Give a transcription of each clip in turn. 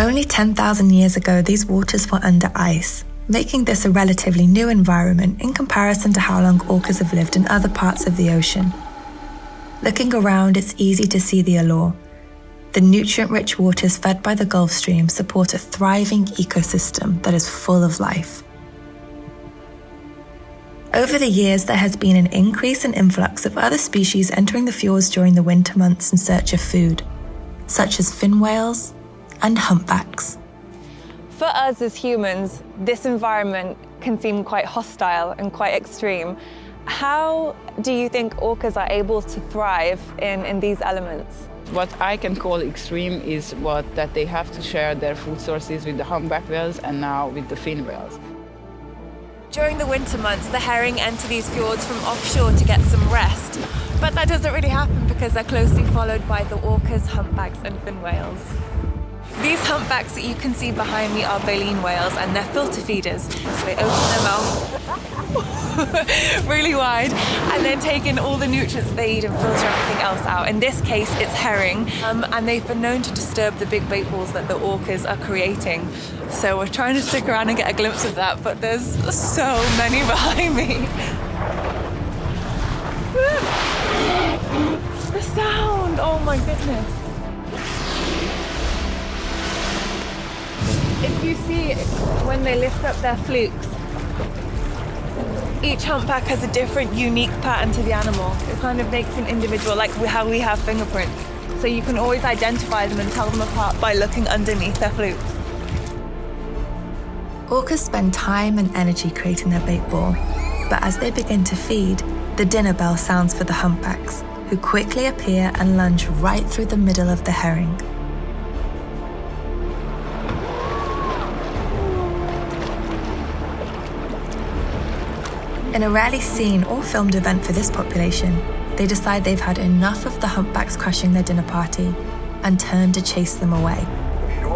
Only 10,000 years ago, these waters were under ice, making this a relatively new environment in comparison to how long orcas have lived in other parts of the ocean. Looking around, it's easy to see the allure. The nutrient-rich waters fed by the Gulf Stream support a thriving ecosystem that is full of life. Over the years, there has been an increase in influx of other species entering the fjords during the winter months in search of food, such as fin whales and humpbacks. For us as humans, this environment can seem quite hostile and quite extreme. How do you think orcas are able to thrive in these elements? What I can call extreme is that they have to share their food sources with the humpback whales and now with the fin whales. During the winter months, the herring enter these fjords from offshore to get some rest, but that doesn't really happen because they're closely followed by the orcas, humpbacks and fin whales. These humpbacks that you can see behind me are baleen whales, and they're filter feeders. So they open their mouth really wide and then take in all the nutrients they eat and filter everything else out. In this case, it's herring, and they've been known to disturb the big bait balls that the orcas are creating. So we're trying to stick around and get a glimpse of that, but there's so many behind me. The sound, oh my goodness. If you see when they lift up their flukes, each humpback has a different, unique pattern to the animal. It kind of makes an individual, like how we have fingerprints. So you can always identify them and tell them apart by looking underneath their flukes. Orcas spend time and energy creating their bait ball, but as they begin to feed, the dinner bell sounds for the humpbacks, who quickly appear and lunge right through the middle of the herring. In a rarely seen or filmed event for this population, they decide they've had enough of the humpbacks crashing their dinner party and turn to chase them away.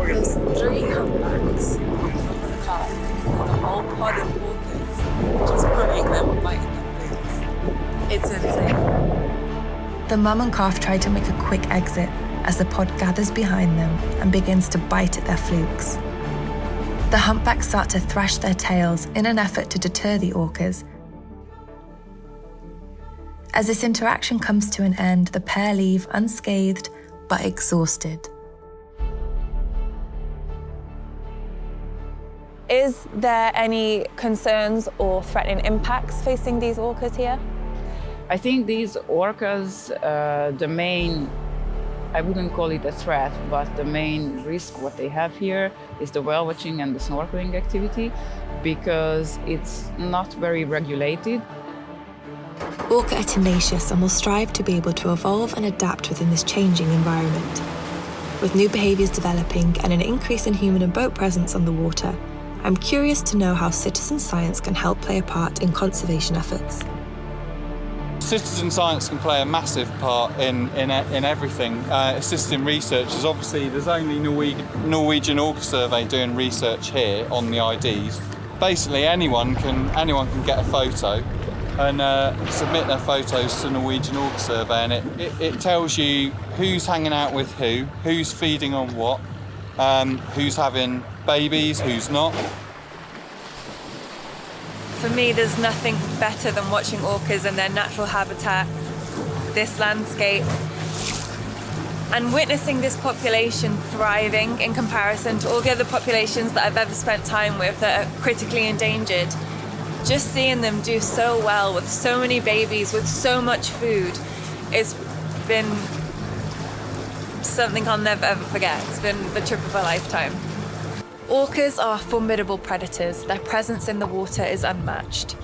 There's 3 humpbacks on the calf, and a whole pod of orcas just pulling them and biting their flukes. It's insane. The mum and calf try to make a quick exit as the pod gathers behind them and begins to bite at their flukes. The humpbacks start to thrash their tails in an effort to deter the orcas. As this interaction comes to an end, the pair leave unscathed but exhausted. Is there any concerns or threatening impacts facing these orcas here? I think these orcas, the main, I wouldn't call it a threat, but the main risk what they have here is the whale watching and the snorkeling activity, because it's not very regulated. Orca are tenacious and will strive to be able to evolve and adapt within this changing environment. With new behaviours developing and an increase in human and boat presence on the water, I'm curious to know how citizen science can help play a part in conservation efforts. Citizen science can play a massive part in everything. Assisting researchers, obviously there's only Norwegian Orca Survey doing research here on the IDs. Basically anyone can get a photo and submit their photos to Norwegian Orca Survey, and it tells you who's hanging out with who's feeding on what, who's having babies, who's not. For me, there's nothing better than watching orcas in their natural habitat, this landscape, and witnessing this population thriving in comparison to all the other populations that I've ever spent time with that are critically endangered. Just seeing them do so well with so many babies, with so much food, it's been something I'll never ever forget. It's been the trip of a lifetime. Orcas are formidable predators. Their presence in the water is unmatched.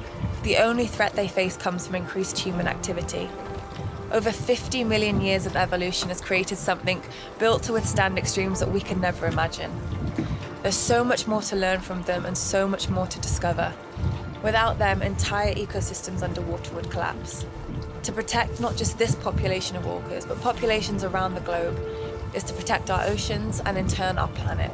The only threat they face comes from increased human activity. Over 50 million years of evolution has created something built to withstand extremes that we can never imagine. There's so much more to learn from them and so much more to discover. Without them, entire ecosystems underwater would collapse. To protect not just this population of orcas, but populations around the globe, is to protect our oceans and in turn our planet.